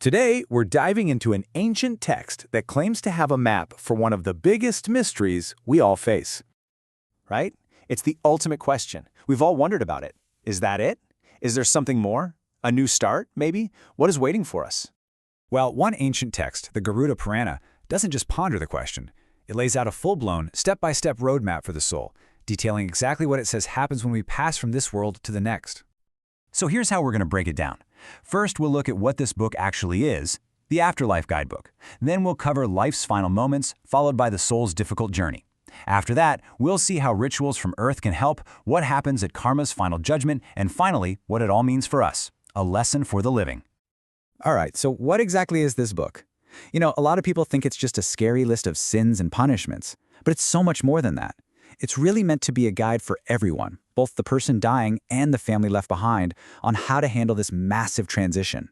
Today, we're diving into an ancient text that claims to have a map for one of the biggest mysteries we all face. Right? It's the ultimate question. We've all wondered about it. Is that it? Is there something more? A new start, maybe? What is waiting for us? Well, one ancient text, the Garuda Purana, doesn't just ponder the question. It lays out a full-blown, step-by-step roadmap for the soul, detailing exactly what it says happens when we pass from this world to the next. So here's how we're going to break it down. First, we'll look at what this book actually is, the Afterlife Guidebook. Then we'll cover life's final moments, followed by the soul's difficult journey. After that, we'll see how rituals from Earth can help, what happens at karma's final judgment, and finally, what it all means for us, a lesson for the living. All right, so what exactly is this book? A lot of people think it's just a scary list of sins and punishments, but it's so much more than that. It's really meant to be a guide for everyone, both the person dying and the family left behind, on how to handle this massive transition.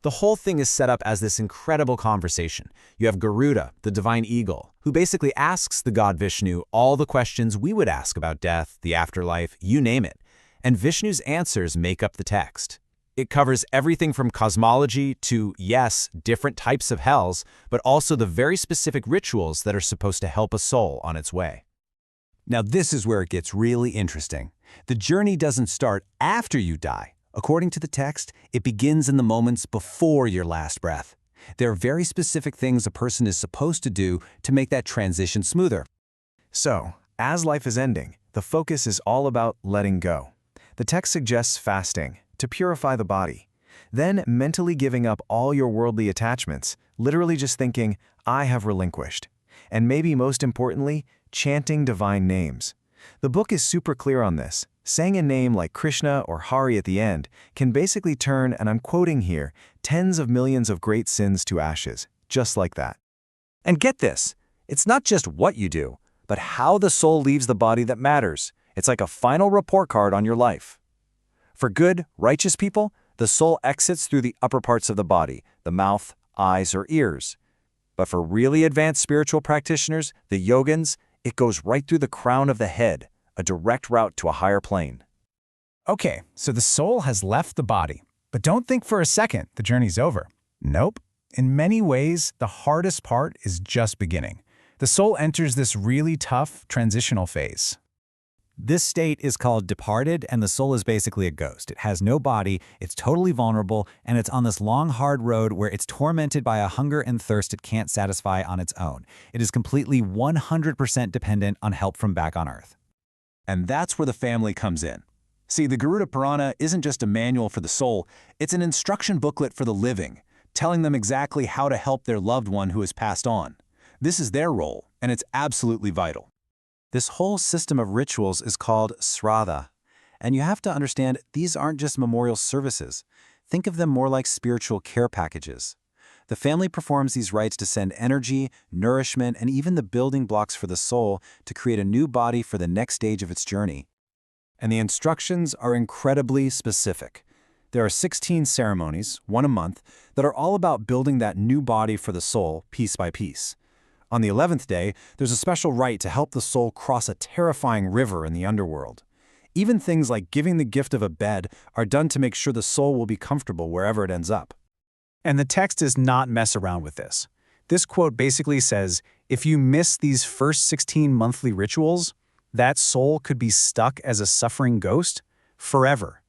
The whole thing is set up as this incredible conversation. You have Garuda, the divine eagle, who basically asks the god Vishnu all the questions we would ask about death, the afterlife, you name it. And Vishnu's answers make up the text. It covers everything from cosmology to, yes, different types of hells, but also the very specific rituals that are supposed to help a soul on its way. Now this is where it gets really interesting. The journey doesn't start after you die. According to the text, it begins in the moments before your last breath. There are very specific things a person is supposed to do to make that transition smoother. So, as life is ending, the focus is all about letting go. The text suggests fasting to purify the body, then mentally giving up all your worldly attachments, literally just thinking, I have relinquished. And maybe most importantly, chanting divine names. The book is super clear on this. Saying a name like Krishna or Hari at the end can basically turn, and I'm quoting here, tens of millions of great sins to ashes, just like that. And get this, it's not just what you do, but how the soul leaves the body that matters. It's like a final report card on your life. For good, righteous people, the soul exits through the upper parts of the body, the mouth, eyes, or ears. But for really advanced spiritual practitioners, the yogins, it goes right through the crown of the head, a direct route to a higher plane. Okay, so the soul has left the body. But don't think for a second the journey's over. Nope. In many ways, the hardest part is just beginning. The soul enters this really tough transitional phase. This state is called departed, and the soul is basically a ghost. It has no body, it's totally vulnerable, and it's on this long, hard road where it's tormented by a hunger and thirst it can't satisfy on its own. It is completely 100% dependent on help from back on Earth. And that's where the family comes in. See, the Garuda Purana isn't just a manual for the soul, it's an instruction booklet for the living, telling them exactly how to help their loved one who has passed on. This is their role, and it's absolutely vital. This whole system of rituals is called Sraddha, and you have to understand these aren't just memorial services. Think of them more like spiritual care packages. The family performs these rites to send energy, nourishment, and even the building blocks for the soul to create a new body for the next stage of its journey. And the instructions are incredibly specific. There are 16 ceremonies, one a month, that are all about building that new body for the soul piece by piece. On the 11th day, there's a special rite to help the soul cross a terrifying river in the underworld. Even things like giving the gift of a bed are done to make sure the soul will be comfortable wherever it ends up. And the text does not mess around with this. This quote basically says, if you miss these first 16 monthly rituals, that soul could be stuck as a suffering ghost forever.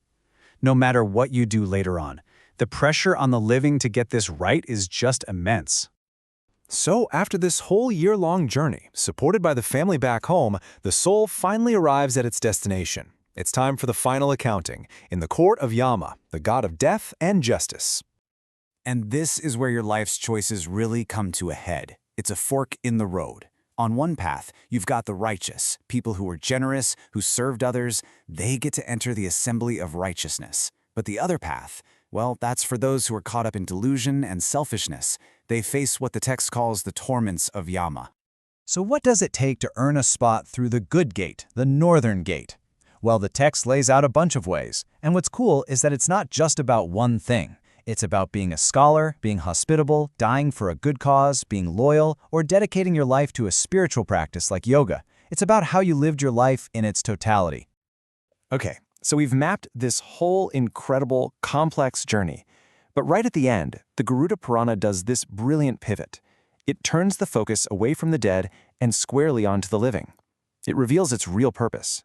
No matter what you do later on, the pressure on the living to get this right is just immense. So after this whole year-long journey, supported by the family back home, the soul finally arrives at its destination. It's time for the final accounting, in the court of Yama, the god of death and justice. And this is where your life's choices really come to a head. It's a fork in the road. On one path, you've got the righteous, people who were generous, who served others. They get to enter the assembly of righteousness. But the other path, well, that's for those who are caught up in delusion and selfishness. They face what the text calls the torments of Yama. So what does it take to earn a spot through the good gate, the northern gate? Well, the text lays out a bunch of ways. And what's cool is that it's not just about one thing. It's about being a scholar, being hospitable, dying for a good cause, being loyal, or dedicating your life to a spiritual practice like yoga. It's about how you lived your life in its totality. Okay, so we've mapped this whole incredible, complex journey. But right at the end, the Garuda Purana does this brilliant pivot. It turns the focus away from the dead and squarely onto the living. It reveals its real purpose.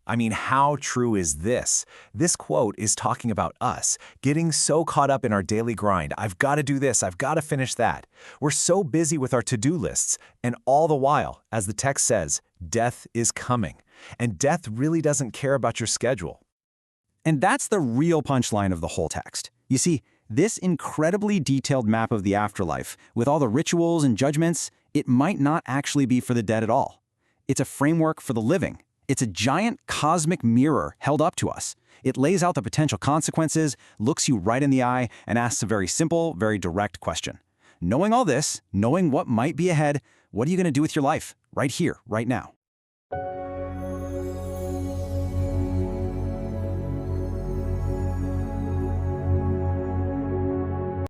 I mean, how true is this? This quote is talking about us, getting so caught up in our daily grind. I've got to do this, I've got to finish that. We're so busy with our to-do lists, and all the while, as the text says, death is coming. And death really doesn't care about your schedule. And that's the real punchline of the whole text. You see, this incredibly detailed map of the afterlife, with all the rituals and judgments, it might not actually be for the dead at all. It's a framework for the living. It's a giant cosmic mirror held up to us. It lays out the potential consequences, looks you right in the eye, and asks a very simple, very direct question. Knowing all this, knowing what might be ahead, what are you going to do with your life, right here, right now?